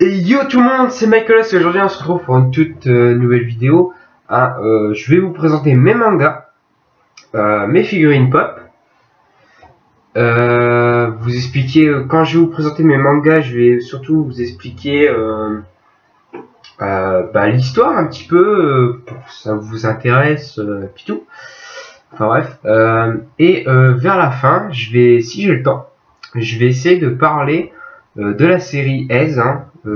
Et yo tout le monde, c'est Michael et aujourd'hui on se retrouve pour une toute nouvelle vidéo. Je vais vous présenter mes mangas, mes figurines pop. Vous expliquer, quand je vais vous présenter mes mangas, je vais surtout vous expliquer l'histoire un petit peu, pour que ça vous intéresse, puis tout. Enfin bref. Vers la fin, je vais, si j'ai le temps, je vais essayer de parler de la série Aise,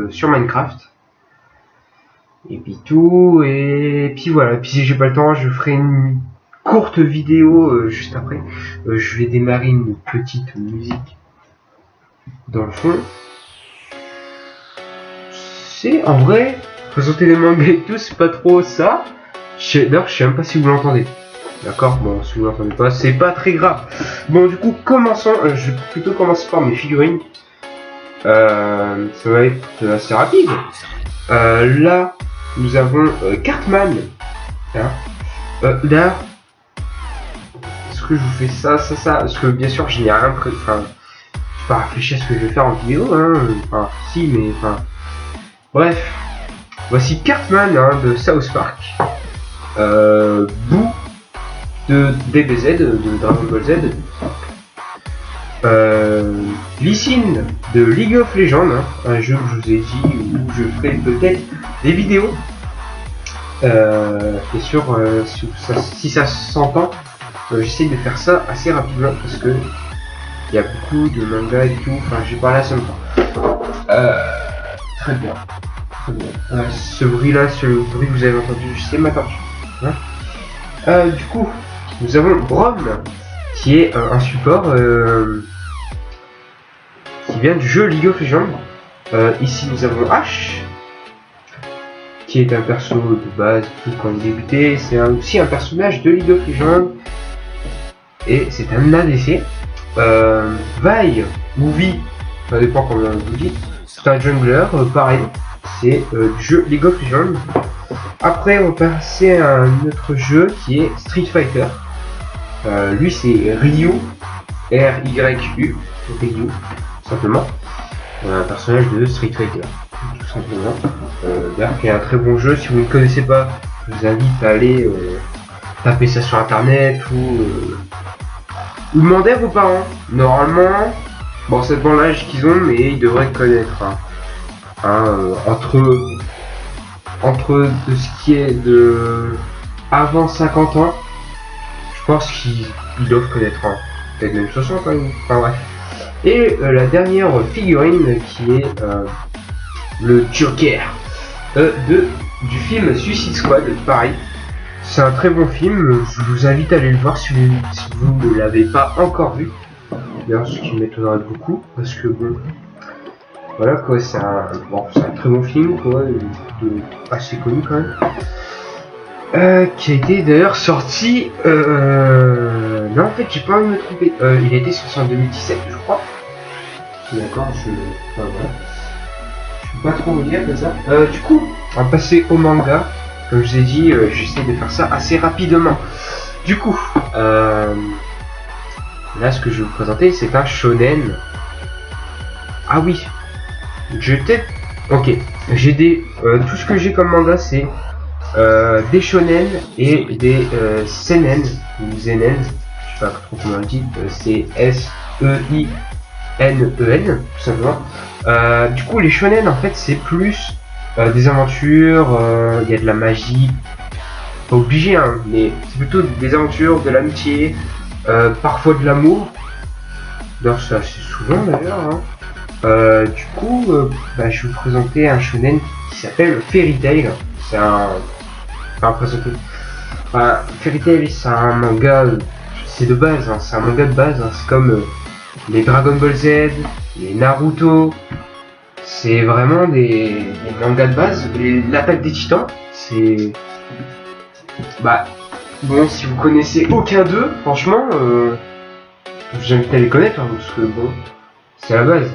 sur Minecraft. Et puis tout, et puis voilà. Puis si j'ai pas le temps, je ferai une courte vidéo juste après. Je vais démarrer une petite musique dans le fond. C'est en vrai, présenter des mangas et tout, c'est pas trop ça. D'ailleurs, je sais même pas si vous l'entendez. D'accord, bon, si vous l'entendez pas, c'est pas très grave. Bon, du coup, commençons. Je vais plutôt commencer par mes figurines. Ça va être assez rapide. Là, nous avons Cartman. Là, est-ce que je vous fais ça, parce que bien sûr, je n'ai rien prévu. Enfin, je vais pas réfléchir à ce que je vais faire en vidéo, Enfin, si, mais enfin. Bref, voici Cartman de South Park. Boo de DBZ, de Dragon Ball Z. Lee Sin de League of Legends, un jeu que je vous ai dit où je ferai peut-être des vidéos. Et sûr, si ça s'entend, j'essaie de faire ça assez rapidement parce que il y a beaucoup de mangas et tout. Enfin, j'ai parlé assez longtemps. Très bien. Très bien. Ce bruit-là, ce bruit que vous avez entendu, c'est ma torche. Du coup, nous avons Brom qui est un support. Qui vient du jeu League of Legends. Ici nous avons Ash, qui est un perso de base tout quand il débutait. C'est aussi un personnage de League of Legends. Et c'est un ADC. Vi ou Vi, ça dépend comment on vous dit. C'est un jungler, pareil. C'est du jeu League of Legends. Après on va passer à un autre jeu qui est Street Fighter. Lui c'est Ryu, R-Y-U, Ryu. Simplement, un personnage de Street Fighter, tout simplement. D'ailleurs, qui est un très bon jeu. Si vous ne connaissez pas, je vous invite à aller taper ça sur internet ou demander à vos parents. Normalement, bon, ça dépend l'âge qu'ils ont, mais ils devraient connaître. Entre de ce qui est de avant 50 ans, je pense qu'ils doivent connaître. Peut-être même 60 quand même. Enfin bref. Et la dernière figurine qui est le Joker du film Suicide Squad, pareil. C'est un très bon film, je vous invite à aller le voir si vous ne l'avez pas encore vu. D'ailleurs, ce qui m'étonnerait beaucoup, parce que bon, voilà quoi, c'est un très bon film, quoi, assez connu quand même. Qui a été d'ailleurs sorti. Non, en fait, j'ai pas envie de me tromper. Il a été sorti en 2017, je crois. D'accord, je peux pas trop vous dire comme ça. Du coup, on va passer au manga. Comme je vous ai dit, j'essaie de faire ça assez rapidement. Du coup, là, ce que je vais vous présenter, c'est un shonen. Ah oui, ok, j'ai tout ce que j'ai comme manga, c'est des shonen et des seinen ou zenen. Je sais pas trop comment on le dit. C'est S-E-I. N-E-N, tout simplement. Du coup, les shonen, en fait, c'est plus des aventures, il y a de la magie, pas obligé, mais c'est plutôt des aventures, de l'amitié, parfois de l'amour. D'ailleurs, c'est assez souvent, d'ailleurs. Du coup, je vais vous présenter un shonen qui s'appelle Fairy Tail. C'est Fairy Tail, c'est un manga, c'est de base, c'est un manga de base, c'est comme les Dragon Ball Z, les Naruto, c'est vraiment des mangas de base. L'attaque des titans, c'est... bon, si vous connaissez aucun d'eux, franchement, je vous invite à les connaître, parce que bon, c'est la base.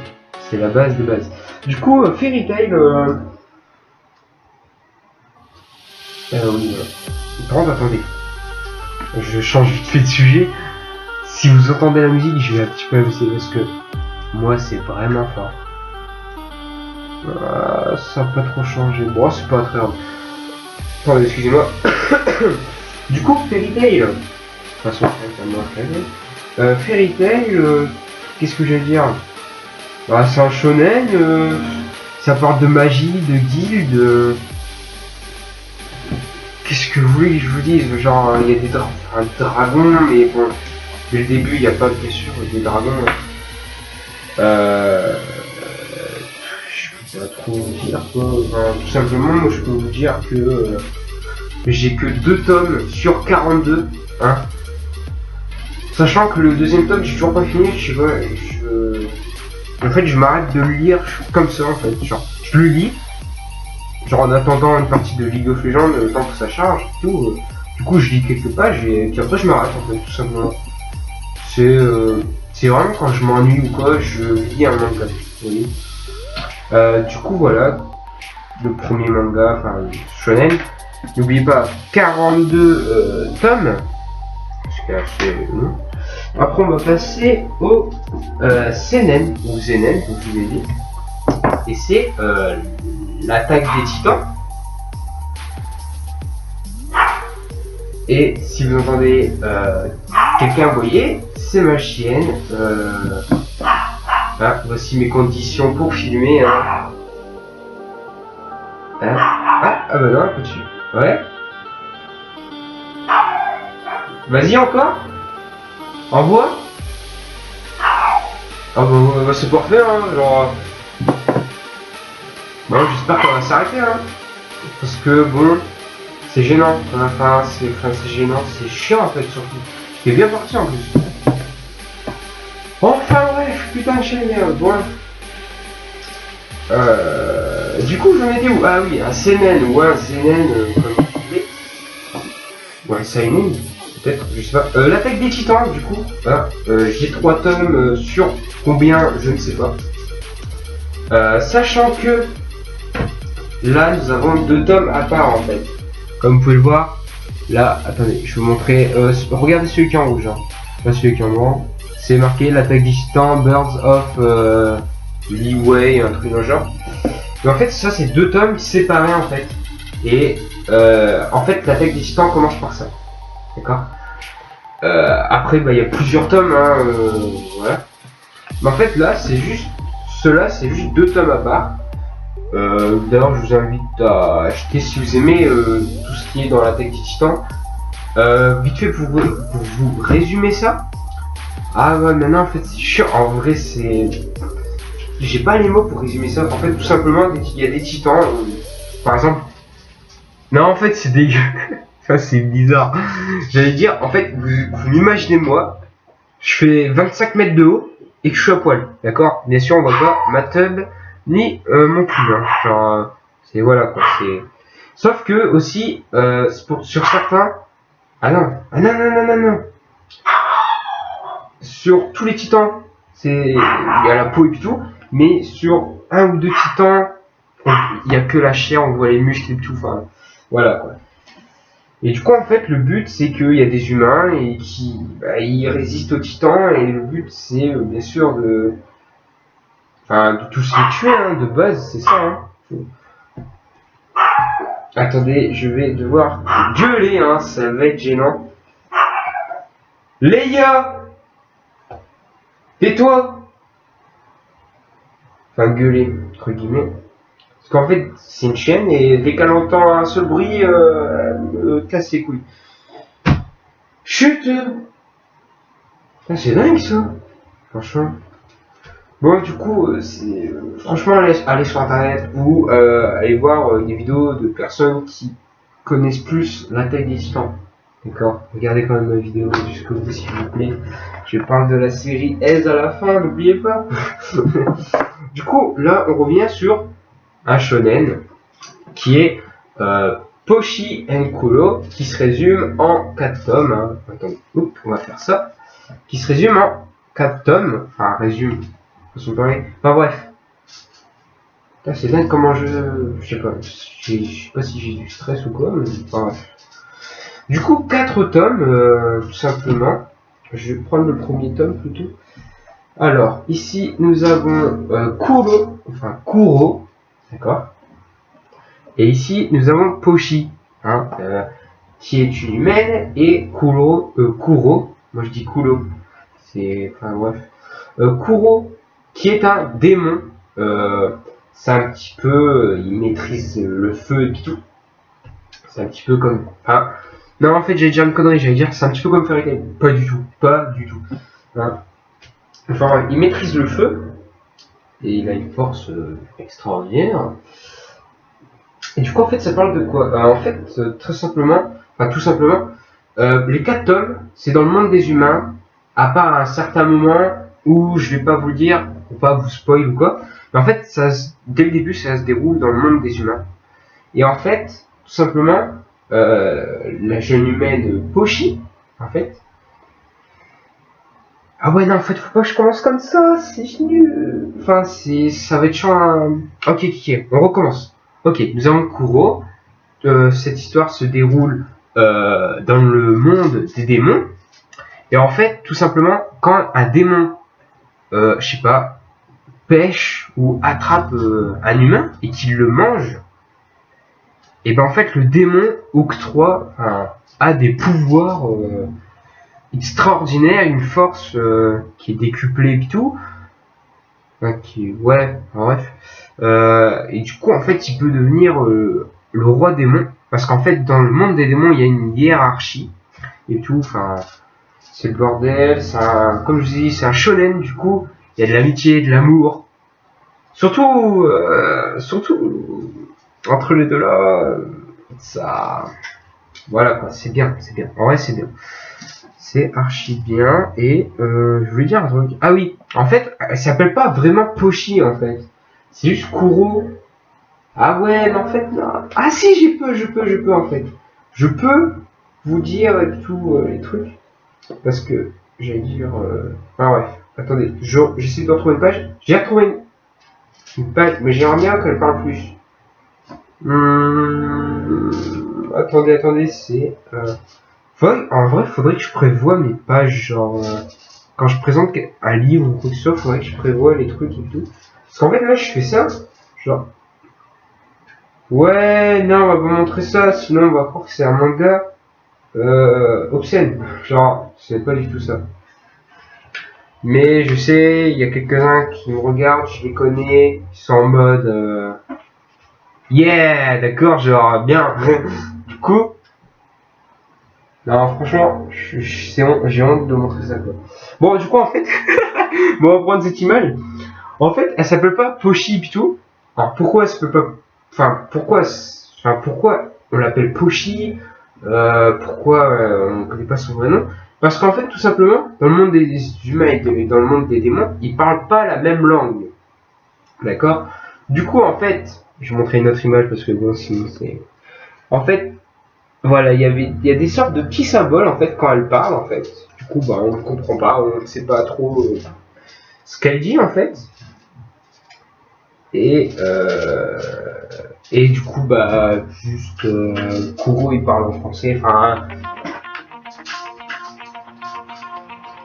C'est la base de base. Du coup, Fairy Tail... oui, par contre, attendez. Je change vite fait de sujet. Si vous entendez la musique, je vais un petit peu abuser parce que moi c'est vraiment fort. Ça n'a pas trop changé. Bon, c'est pas très grave. Attendez, excusez-moi. Du coup, Fairy Tail. De toute façon, Fairy Tail, qu'est-ce que je vais dire? Bah, c'est un shonen. Ça parle de magie, de guilde. Qu'est-ce que vous voulez que je vous dise? Genre, il y a des dragons, mais bon, dès le début, il n'y a pas bien sûr des dragons. Je peux pas trop vous dire quoi. Enfin, tout simplement, moi, je peux vous dire que j'ai que 2 tomes sur 42, hein. Sachant que le deuxième tome, j'ai toujours pas fini, je sais pas, en fait, je m'arrête de le lire comme ça, en fait. Genre, je le lis, genre en attendant une partie de League of Legends, le temps que ça charge, et tout. Du coup, je lis quelques pages et puis après, je m'arrête, en fait, tout simplement. C'est vraiment quand je m'ennuie ou quoi, je lis un manga. Vous voyez. Du coup, voilà, le premier manga, enfin, shonen. N'oubliez pas, 42 tomes. Parce que là, c'est long. Après, on va passer au seinen, ou zenen, comme je vous ai dit. Et c'est l'attaque des titans. Et si vous entendez quelqu'un aboyer, c'est ma chienne. Ah, voici mes conditions pour filmer. Hein. Ah bah non, un peu dessus. Ouais. Vas-y encore. Envoie. Ah bah c'est parfait, hein, genre... Bon, j'espère qu'on va s'arrêter, hein. Parce que, bon, c'est gênant. Enfin, c'est gênant, c'est chiant, en fait, surtout. J'étais bien parti, en plus. Enfin, bref, putain de chaîne, bon. Du coup, j'en étais où? Ah oui, un seinen ou un zenen, comme vous voulez. Ou un seinen, peut-être, je sais pas. L'attaque des titans, du coup. Voilà. J'ai 3 tomes sur combien, je ne sais pas. Sachant que là, nous avons 2 tomes à part, en fait. Comme vous pouvez le voir. Là, attendez, je vais vous montrer. Regardez celui qui est en rouge. Hein. Pas celui qui est en blanc. C'est marqué l'attaque des titans, Birds of Leeway, un truc dans le genre. Mais en fait, ça, c'est 2 tomes séparés, en fait. Et en fait, l'attaque des titans commence par ça. D'accord. Après, bah, il y a plusieurs tomes, hein, voilà. Mais en fait, là, c'est juste... Ceux-là, c'est juste 2 tomes à part. D'ailleurs, je vous invite à acheter si vous aimez tout ce qui est dans l'attaque des titans. Vite fait, pour vous résumer ça. Ah ouais, maintenant, en fait, c'est chiant. En vrai, c'est... J'ai pas les mots pour résumer ça. En fait, tout simplement, il y a des titans. Par exemple... Non, en fait, c'est dégueu. Ça, c'est bizarre. J'allais dire, en fait, vous m'imaginez moi, je fais 25 mètres de haut et que je suis à poil. D'accord? Bien sûr, on voit pas ma tub ni mon cul. Hein. Genre, c'est voilà quoi. C'est. Sauf que aussi, sur certains. Ah non, ah non, non, non, non, non. Sur tous les titans, il y a la peau et tout, mais sur un ou 2 titans, il y a que la chair, on voit les muscles et tout. Enfin, voilà quoi. Et du coup, en fait, le but, c'est qu'il y a des humains et qui ils résistent aux titans. Et le but, c'est bien sûr de tous les tuer, hein, de base, c'est ça. Hein. Attendez, je vais devoir gueuler, hein, ça va être gênant. Leia, tais-toi. Enfin, gueuler, entre guillemets. Parce qu'en fait, c'est une chaîne et dès qu'elle entend un seul bruit, elle casse ses couilles. Chut! C'est dingue ça! Franchement. Bon, du coup, franchement, allez sur internet ou allez voir des vidéos de personnes qui connaissent plus l'attaque des titans. D'accord? Regardez quand même ma vidéo jusqu'au bout, s'il vous plaît. Je parle de la série S à la fin, n'oubliez pas! Du coup, là, on revient sur un shonen qui est Poshi Kuro, qui se résume en 4 tomes. Hein. Attends, on va faire ça. Qui se résume en 4 tomes. Enfin, résume. Façon de parler. Enfin, bref. C'est dingue comment je sais pas. Je sais pas si j'ai du stress ou quoi, mais enfin, bref. Du coup, 4 tomes, tout simplement. Je vais prendre le premier tome plutôt. Alors, ici, nous avons Kuro. D'accord. Et ici, nous avons Pochi, hein, qui est une humaine, et Kuro, moi je dis Kulo, c'est, enfin bref, Kuro, qui est un démon, c'est un petit peu, il maîtrise le feu et tout, c'est un petit peu comme, enfin, non en fait j'ai déjà une connerie, j'allais dire c'est un petit peu comme Fairy Tail, pas du tout, hein. Enfin, il maîtrise le feu, et il a une force extraordinaire. Et du coup, en fait, ça parle de quoi? En fait, très simplement, enfin tout simplement, les 4 tomes, c'est dans le monde des humains, à part un certain moment où je vais pas vous le dire, pour pas vous spoil ou quoi, mais en fait, dès le début, ça se déroule dans le monde des humains. Et en fait, tout simplement, la jeune humaine Pochi, en fait. Ah ouais, non, en fait, faut pas que je commence comme ça, c'est nul. Enfin, ça va être chiant. Ok, on recommence. Ok, nous avons Kuro. Cette histoire se déroule dans le monde des démons. Et en fait, tout simplement, quand un démon, je sais pas, pêche ou attrape un humain et qu'il le mange, et ben en fait, le démon octroie, a des pouvoirs extraordinaires, une force qui est décuplée et tout. Ouais, bref. Et du coup, en fait, il peut devenir le roi démon. Parce qu'en fait, dans le monde des démons, il y a une hiérarchie et tout. Enfin, c'est le bordel. Comme je vous ai dit, c'est un shonen. Du coup, il y a de l'amitié, de l'amour. Surtout entre les deux là, ça, voilà quoi. C'est bien. En vrai, c'est bien. C'est archi bien. Et je voulais dire un truc. Ah oui, en fait, elle s'appelle pas vraiment Pochi en fait. C'est juste Kuro. Ah ouais, mais en fait, non. Ah si, je peux en fait. Je peux vous dire tous les trucs. Parce que, j'allais dire... Ah ouais, attendez, j'essaie de retrouver une page. J'ai retrouvé une page, mais j'aimerais bien qu'elle parle plus. Attendez, c'est... en vrai, faudrait que je prévoie mes pages, genre... quand je présente un livre ou quoi que ce soit, faudrait que je prévoie les trucs et tout. Parce qu'en fait, là, je fais ça, genre... Ouais, non, on va pas montrer ça, sinon on va croire que c'est un manga obscène. Genre, c'est pas du tout ça. Mais je sais, il y a quelques-uns qui me regardent, je les connais, qui sont en mode... Yeah, d'accord, genre, bien. Du coup... Non, franchement, j'ai honte de montrer ça, quoi. Bon, du coup, en fait... bon, on va prendre cette image. En fait, elle s'appelle pas Pochi et tout. Alors, pourquoi elle s'appelle pas... pourquoi on l'appelle Pochi, pourquoi on ne connaît pas son vrai nom? Parce qu'en fait, tout simplement, dans le monde des humains et dans le monde des démons, ils parlent pas la même langue. D'accord? Du coup, en fait, je vais montrer une autre image parce que bon, sinon c'est... En fait, voilà, il y a des sortes de petits symboles, en fait, quand elle parle, en fait. Du coup, bah, on ne comprend pas, on ne sait pas trop ce qu'elle dit, en fait. Et du coup, bah, juste, Kuro, il parle en français, enfin...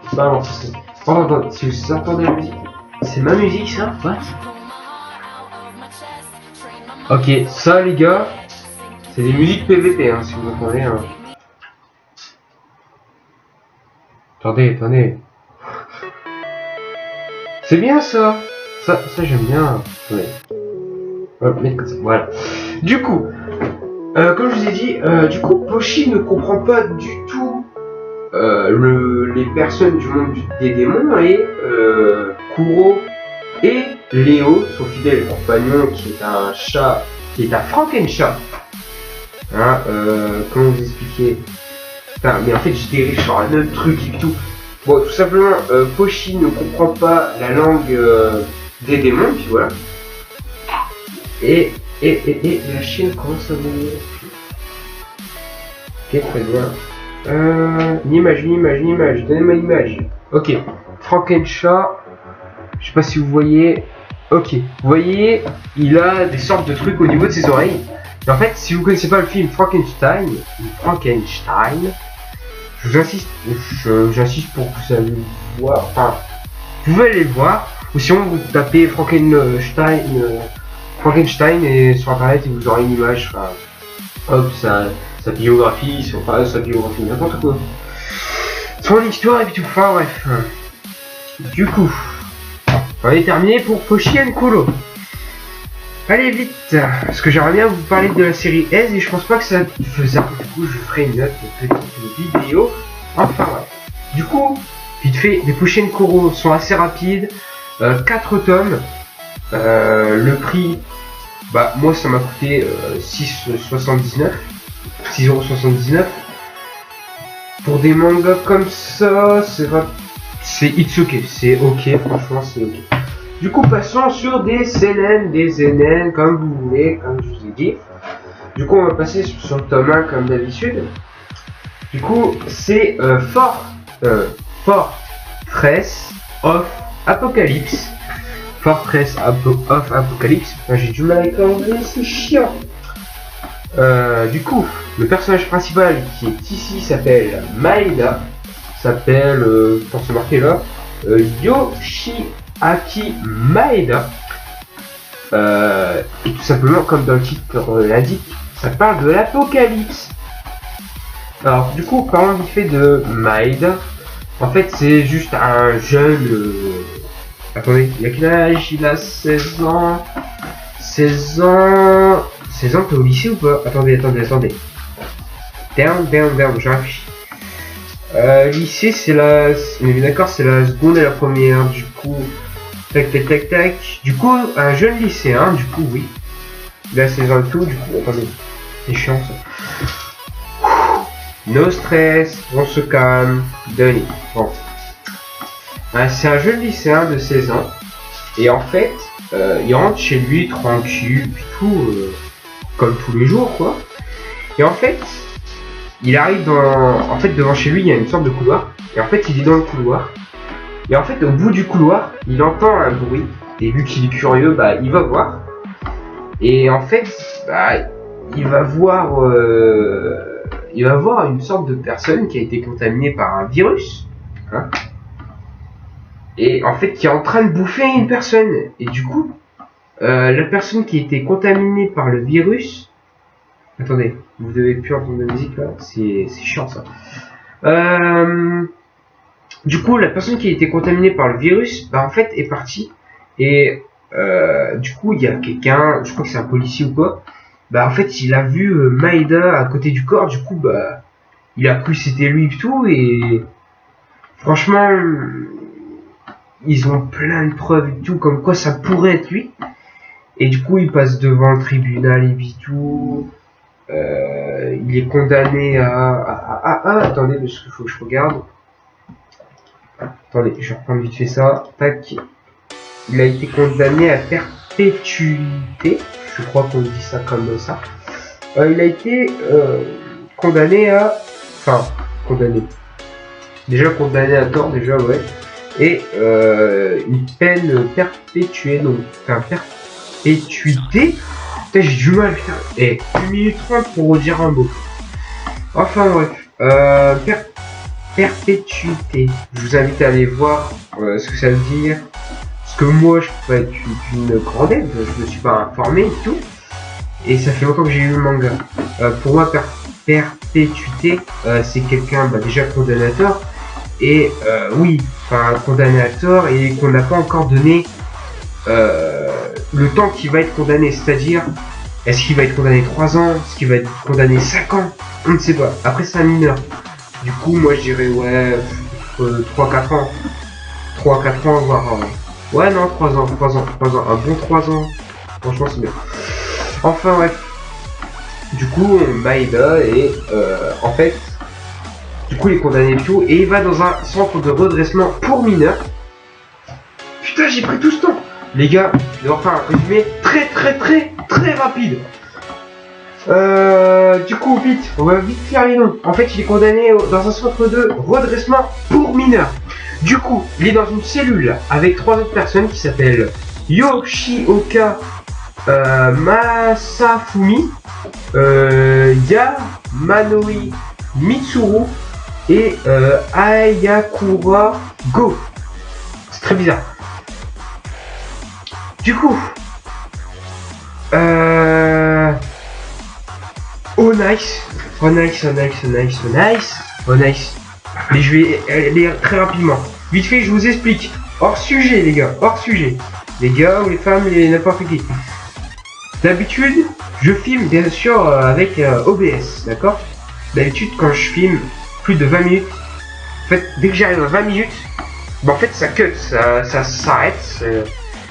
C'est pas en français. Attends, si vous entendez la musique, c'est ma musique, ça? What? Ok, ça, les gars, c'est des musiques PVP, hein, si vous entendez, hein. Attendez. C'est bien, ça j'aime bien. Ouais. Voilà. Du coup, comme je vous ai dit, du coup, Pochi ne comprend pas du tout les personnes du monde des démons et Kuro et Léo, son fidèle compagnon, qui est un chat, qui est un Frankenchat. Hein, comment vous expliquer? Putain, mais en fait, je dérive sur un autre truc et tout. Bon, tout simplement, Pochi ne comprend pas la langue des démons, puis voilà. Et la chienne commence à mourir. Ok, très bien. Une image. Donnez-moi l'image. Ok, Frankenchat. Je sais pas si vous voyez. Ok, vous voyez, il a des sortes de trucs au niveau de ses oreilles. Et en fait, si vous connaissez pas le film Frankenstein, j'insiste pour que vous allez le voir. Enfin, vous pouvez aller le voir. Ou sinon, vous tapez Frankenstein Frankenstein et sur internet il vous aurez une image, enfin, hop, sa biographie, sa biographie, n'importe quoi. Son histoire et puis tout, enfin bref. Du coup, on est terminé pour Pochi Kolo. Allez vite, parce que j'aimerais bien vous parler de la série S et je pense pas que ça faisait. Du coup, je ferai une autre petite vidéo. Enfin bref. Du coup, vite fait, les Pochi Kolo sont assez rapides. 4 tomes. Le prix, bah moi ça m'a coûté 6,79 €. Pour des mangas comme ça, c'est it's ok, c'est ok, franchement c'est ok. Du coup passons sur des CNN, des NN, comme vous voulez, comme je vous ai dit. Du coup on va passer sur le tome 1 comme d'habitude. Du coup c'est Fortress of Apocalypse. Fortress of Apocalypse. Enfin, j'ai du mal avec l'anglais, c'est chiant. Du coup, le personnage principal qui est ici s'appelle Maeda. Pour se marquer là, Yoshiaki Maeda. Et tout simplement, comme dans le titre l'indique, ça parle de l'apocalypse. Alors, du coup, parlons vite fait de Maeda. En fait, c'est juste un jeune. Attendez, il a quel âge? Il a 16 ans. 16 ans, t'es au lycée ou pas? Attendez. Down, je réfléchis. Lycée, c'est la... On est bien d'accord, c'est la seconde et la première, du coup... Tac. Du coup, un jeune lycéen, du coup, oui. Il a 16 ans et tout, du coup, attendez. C'est chiant, ça. No stress, on se calme. Denis. Bon. C'est un jeune lycéen de 16 ans. Et en fait... il rentre chez lui tranquille, puis tout, comme tous les jours, quoi. Et en fait, il arrive devant chez lui, il y a une sorte de couloir. Et en fait, il est dans le couloir. Et en fait, au bout du couloir, il entend un bruit. Et vu qu'il est curieux, bah, il va voir. Et en fait, bah, il va voir une sorte de personne qui a été contaminée par un virus. Hein. Et en fait qui est en train de bouffer une personne. Et du coup, la personne qui a été contaminée par le virus... Attendez, vous devez plus entendre de musique là, c'est chiant ça. Du coup, la personne qui a été contaminée par le virus, bah en fait est partie. Et du coup, il y a quelqu'un, je crois que c'est un policier ou quoi, bah en fait il a vu Maeda à côté du corps, du coup bah il a cru que c'était lui et tout, et franchement... Ils ont plein de preuves et tout, comme quoi ça pourrait être lui. Et du coup, il passe devant le tribunal et tout. Il est condamné attendez, parce qu'il faut que je regarde. Attendez, je vais reprendre vite fait ça. Tac. Il a été condamné à perpétuité. Je crois qu'on dit ça comme ça. Il a été condamné à... Enfin, condamné. Déjà condamné à tort, déjà, ouais. Et une peine perpétuée, donc enfin perpétuité. Putain, j'ai du mal, putain. Et 1 minute 30 pour redire un mot. Enfin bref, perpétuité. Je vous invite à aller voir ce que ça veut dire. Parce que moi, je peux être d'une grande aide. Je me suis pas informé et tout. Et ça fait longtemps que j'ai lu le manga. Pour moi, perpétuité, c'est quelqu'un déjà condamné à tort. Et oui, enfin condamné à tort et qu'on n'a pas encore donné le temps qu'il va être condamné, c'est-à-dire est-ce qu'il va être condamné 3 ans, est-ce qu'il va être condamné 5 ans, on ne sait pas. Après c'est un mineur. Du coup moi je dirais ouais 3-4 ans. 3-4 ans voire ouais non 3 ans, un bon 3 ans. Franchement c'est bien. Enfin bref. Du coup Maeda et en fait du coup, il est condamné et tout, et il va dans un centre de redressement pour mineurs. Putain, j'ai pris tout ce temps. Les gars, je vais enfin un résumé très rapide. Du coup, vite, on va vite faire les noms. En fait, il est condamné dans un centre de redressement pour mineurs. Du coup, il est dans une cellule avec 3 autres personnes qui s'appellent Yoshioka Masafumi, Yamanori Mitsuru et Ayakura Go. C'est très bizarre. Du coup, Oh nice. Oh nice, oh nice, oh nice, oh nice. Oh nice. Mais je vais aller très rapidement. Vite fait, je vous explique. Hors sujet, les gars, hors sujet. Les gars ou les femmes, les n'importe qui. D'habitude, je filme bien sûr avec OBS, d'accord? D'habitude, quand je filme plus de 20 minutes, en fait, dès que j'arrive à 20 minutes, bah, en fait, ça cut, ça s'arrête.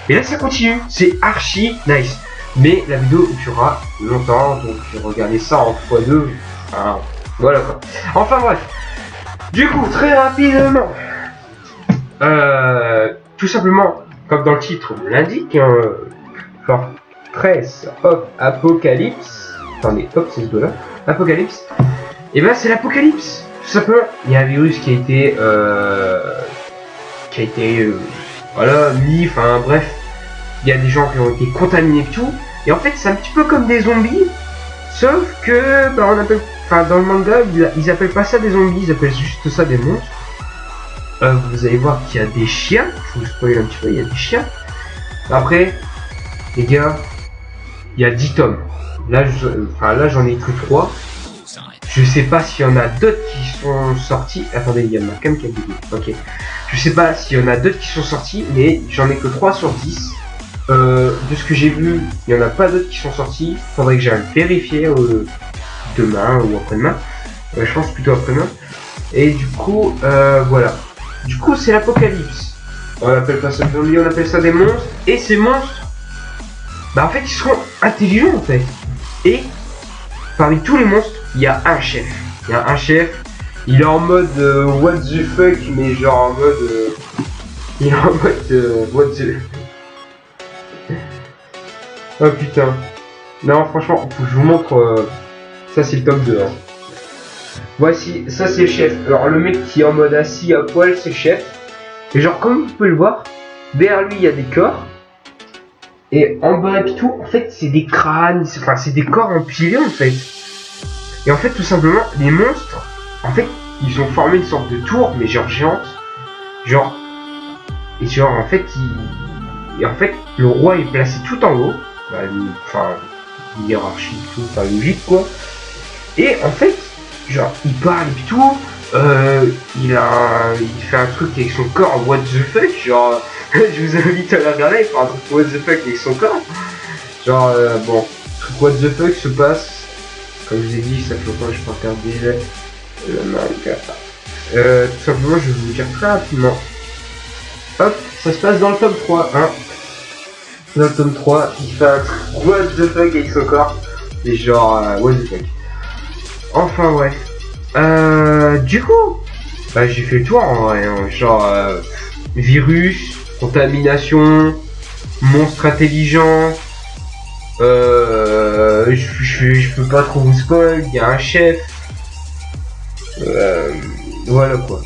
Et là, ça continue. C'est archi nice. Mais la vidéo durera longtemps, donc regardez ça en x2. Enfin, voilà quoi. Enfin bref. Du coup, très rapidement, tout simplement, comme dans le titre l'indique, Fortress of Apocalypse. Attendez, hop, c'est ce dos là. Apocalypse. Et ben c'est l'apocalypse. Tout simplement, il y a un virus qui a été, voilà, mis. Enfin bref, il y a des gens qui ont été contaminés et tout. Et en fait, c'est un petit peu comme des zombies, sauf que, bah, on appelle, enfin, dans le manga, ils appellent pas ça des zombies, ils appellent juste ça des monstres. Vous allez voir qu'il y a des chiens, je vous spoil un petit peu, il y a des chiens. Après, les gars, il y a 10 tomes. Là, là, j'en ai que 3. Je sais pas s'il y en a d'autres qui sont sortis. Attendez, il y en a quand même quelques vidéos. Ok. Je sais pas s'il y en a d'autres qui sont sortis, mais j'en ai que 3 sur 10. De ce que j'ai vu, il n'y en a pas d'autres qui sont sortis. Faudrait que j'aille vérifier demain ou après-demain. Je pense plutôt après-demain. Et du coup, voilà. Du coup, c'est l'apocalypse. On appelle pas ça des zombies, on appelle ça des monstres. Et ces monstres, bah en fait, ils seront intelligents en fait. Et parmi tous les monstres, il y a un chef. Il y a un chef. Il est en mode what the fuck, mais genre en mode. Il est en mode what the. Oh putain. Non, franchement, faut que je vous montre. Ça, c'est le top 2. Hein. Voici, ça c'est le chef. Alors, le mec qui est en mode assis à poil, c'est le chef. Et genre, comme vous pouvez le voir, derrière lui, il y a des corps. Et en bas et tout, en fait, c'est des crânes. Enfin, c'est des corps empilés en fait. Et en fait, tout simplement, les monstres, en fait, ils ont formé une sorte de tour, mais genre géante. Genre. Et genre, en fait, et en fait, le roi est placé tout en haut. Bah, enfin, hiérarchie, tout, enfin, logique quoi. Et en fait, genre, il parle et tout. Il fait un truc avec son corps en what the fuck. Genre, je vous invite à le regarder. Il fait un truc what the fuck avec son corps. Genre, bon, truc what the fuck se passe. Comme je vous ai dit, ça fait longtemps que je peux regarder le manga. Tout simplement, je vais vous le dire très rapidement. Hop, ça se passe dans le tome 3, hein. Dans le tome 3, il fait un truc what the fuck avec son corps. Et genre, what the fuck. Enfin, bref. Du coup, bah, j'ai fait le tour en vrai. Hein. Genre, virus, contamination, monstre intelligent. Je peux pas trop vous spoil. Il y a un chef. Voilà quoi.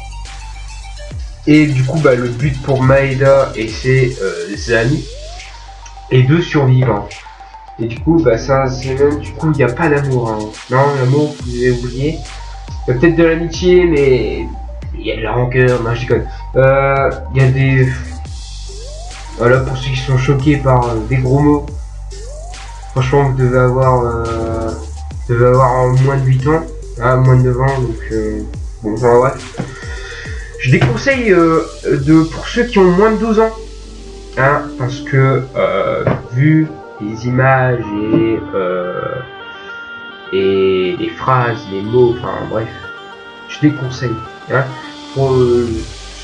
Et du coup, bah, le but pour Maeda et ses amis est de survivre. Et du coup, bah, ça, c'est même, du coup, il n'y a pas d'amour. Hein. Non, l'amour, vous avez oublié. Il y a peut-être de l'amitié, mais il y a de la rancœur. Non, je déconne. Il y a des. Voilà, pour ceux qui sont choqués par des gros mots. Franchement, vous devez avoir moins de 8 ans. Ah, moins de 9 ans, donc. Bon, enfin, bref. Je déconseille pour ceux qui ont moins de 12 ans. Hein, parce que, vu les images et les phrases, les mots, enfin bref, je déconseille. Hein. Pour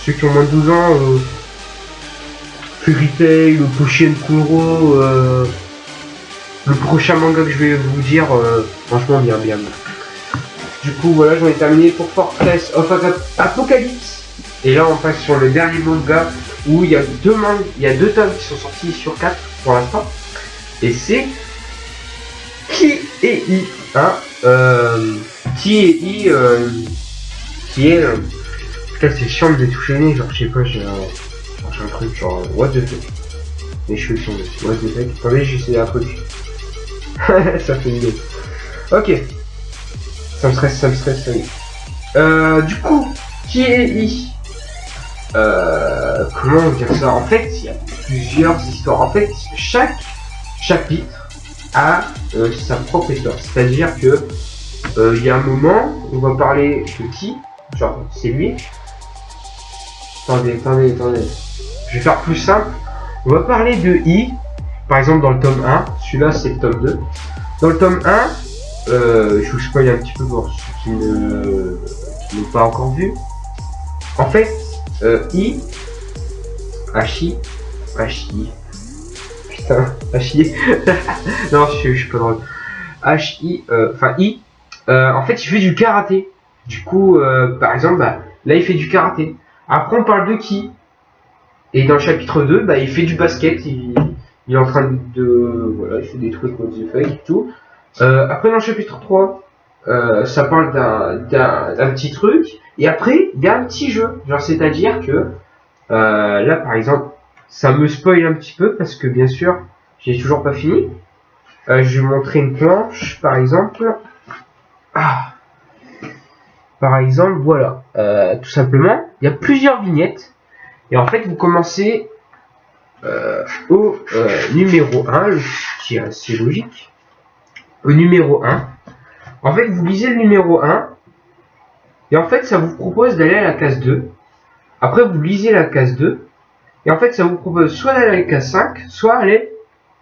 ceux qui ont moins de 12 ans, Fairy Tail, Potion Kuro, le prochain manga que je vais vous dire, franchement bien. Du coup voilà, j'en ai terminé pour Fortress of Apocalypse. Et là on passe sur le dernier manga où il y a deux tomes qui sont sortis sur 4 pour l'instant. Et c'est Qui est I, hein, qui est putain c'est chiant de toucher le nez, genre je sais pas, j'ai un truc genre what the fuck, mes cheveux sont what the fuck, attendez j'essaie un truc. Ça fait une idée. Ok, ça me stresse, ça y est. Du coup, qui est I, comment dire ça, en fait il y a plusieurs histoires, en fait chaque chapitre a sa propre histoire. C'est-à-dire que il y a un moment, on va parler de qui, genre c'est lui. Attendez. Je vais faire plus simple. On va parler de I, par exemple dans le tome 1. Celui-là c'est le tome 2. Dans le tome 1, je vous spoil un petit peu pour ceux qui n'ont pas encore vu. En fait, I, Hachi, putain, Hachi, non, je suis pas drôle. H-I, enfin I, en fait, il fait du karaté. Du coup, par exemple, bah, là, il fait du karaté. Après, on parle de Ki. Et dans le chapitre 2, bah, il fait du basket. Il est en train de... Voilà, il fait des trucs qu'on dit fake et tout. Après, dans le chapitre 3, ça parle d'un petit truc. Et après, il y a un petit jeu. Genre, c'est-à-dire que... là, par exemple, ça me spoil un petit peu parce que, bien sûr, j'ai toujours pas fini. Je vais vous montrer une planche, par exemple. Par exemple, voilà. Tout simplement, il y a plusieurs vignettes. Et en fait, vous commencez au numéro 1, qui est assez logique. Au numéro 1. En fait, vous lisez le numéro 1. Et en fait, ça vous propose d'aller à la case 2. Après, vous lisez la case 2. Et en fait, ça vous propose soit d'aller à la case 5, soit aller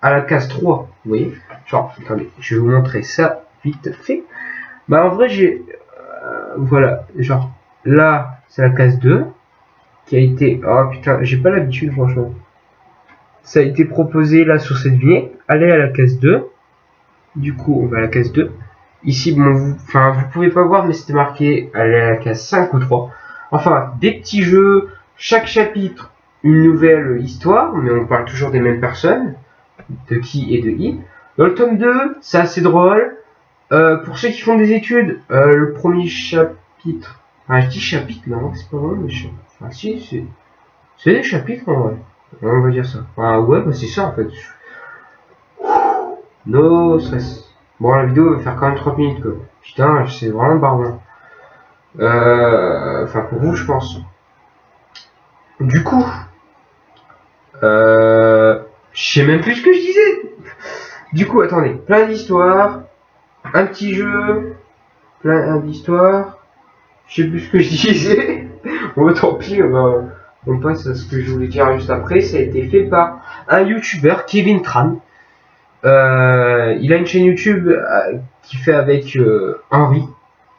à la case 3. Vous voyez? Genre, attendez, je vais vous montrer ça vite fait. Bah, en vrai, j'ai... voilà, genre, là, c'est la case 2. Qui a été... Oh putain, j'ai pas l'habitude, franchement. Ça a été proposé, là, sur cette vignette. Allez à la case 2. Du coup, on va à la case 2. Ici, bon, vous pouvez pas voir, mais c'était marqué aller à la case 5 ou 3. Enfin, des petits jeux, chaque chapitre, une nouvelle histoire, mais on parle toujours des mêmes personnes, de Ki et de I. Dans le tome 2, c'est assez drôle. Pour ceux qui font des études, le premier chapitre, je dis chapitre, non, c'est pas vrai, mais si, c'est des chapitres, en vrai. On va dire ça. Ouais, bah c'est ça, en fait. No stress. Bon, la vidéo va faire quand même 30 minutes, quoi. Putain, c'est vraiment barbant. Enfin, pour vous, je pense. Du coup, je sais même plus ce que je disais. Du coup, attendez, plein d'histoires, un petit jeu, plein d'histoires. Je sais plus ce que je disais. Bon, tant pis, on passe à ce que je voulais dire juste après. Ça a été fait par un YouTuber, Kevin Tran. Il a une chaîne YouTube qui fait avec Henri,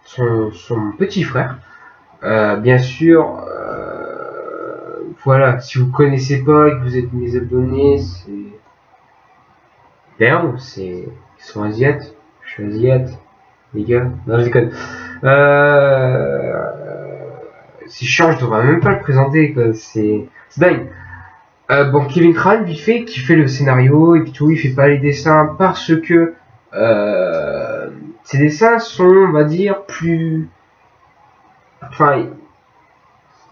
son petit frère. Bien sûr, voilà, si vous connaissez pas et que vous êtes mes abonnés, c'est merde, ils sont asiates, je suis asiate, les gars, non je déconne. C'est chiant, je devrais même pas le présenter, quoi, c'est dingue. Bon, Kevin Tran, vite fait, qui fait le scénario et puis tout, il fait pas les dessins parce que ses dessins sont, on va dire, plus... Enfin,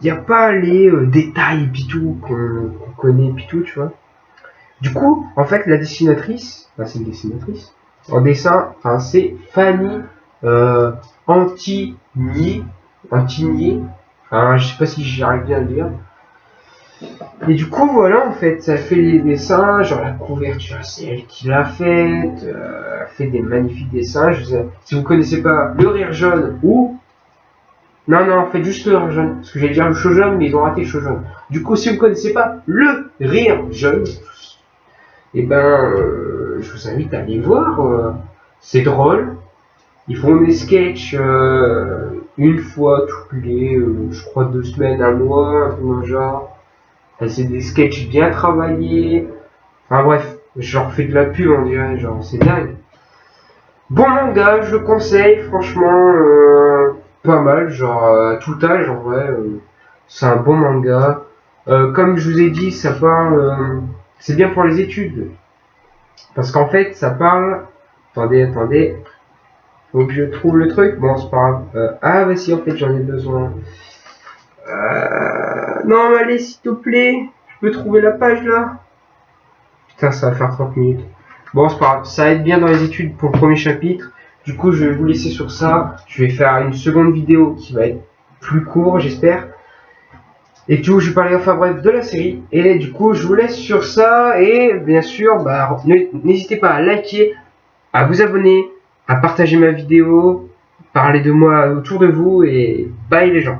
il n'y a pas les détails et puis tout qu'on connaît et puis tout, tu vois. Du coup, en fait, la dessinatrice, enfin, c'est une dessinatrice, en dessin, enfin, c'est Fanny Antigny, enfin, je sais pas si j'arrive bien à le dire. Et du coup, voilà, en fait, ça fait les dessins, genre la couverture, c'est elle qui l'a faite, elle fait des magnifiques dessins. Si vous connaissez pas Le Rire Jaune ou... Non, faites juste Le Rire Jaune, parce que j'allais dire le Shoujone, mais ils ont raté le Shoujone. Du coup, si vous connaissez pas Le Rire Jaune, et ben, je vous invite à aller voir, c'est drôle. Ils font des sketchs une fois tous les, je crois, 2 semaines, un mois, un peu dans le genre. C'est des sketchs bien travaillés. Enfin bref, je leur fais de la pub, on dirait, genre, c'est dingue. Bon manga, je le conseille, franchement, pas mal, genre, tout âge, en vrai, c'est un bon manga. Comme je vous ai dit, ça parle, c'est bien pour les études. Parce qu'en fait, ça parle, attendez, faut que je trouve le truc, bon, c'est pas grave. Ah, bah si, en fait, j'en ai besoin. Non, mais allez, s'il te plaît, je peux trouver la page là. Putain, ça va faire 30 minutes. Bon, c'est pas grave, ça aide bien dans les études pour le premier chapitre. Du coup, je vais vous laisser sur ça. Je vais faire une seconde vidéo qui va être plus courte, j'espère. Et du coup, je vais parler enfin bref de la série. Et du coup, je vous laisse sur ça. Et bien sûr, bah, n'hésitez pas à liker, à vous abonner, à partager ma vidéo, parler de moi autour de vous et bye les gens.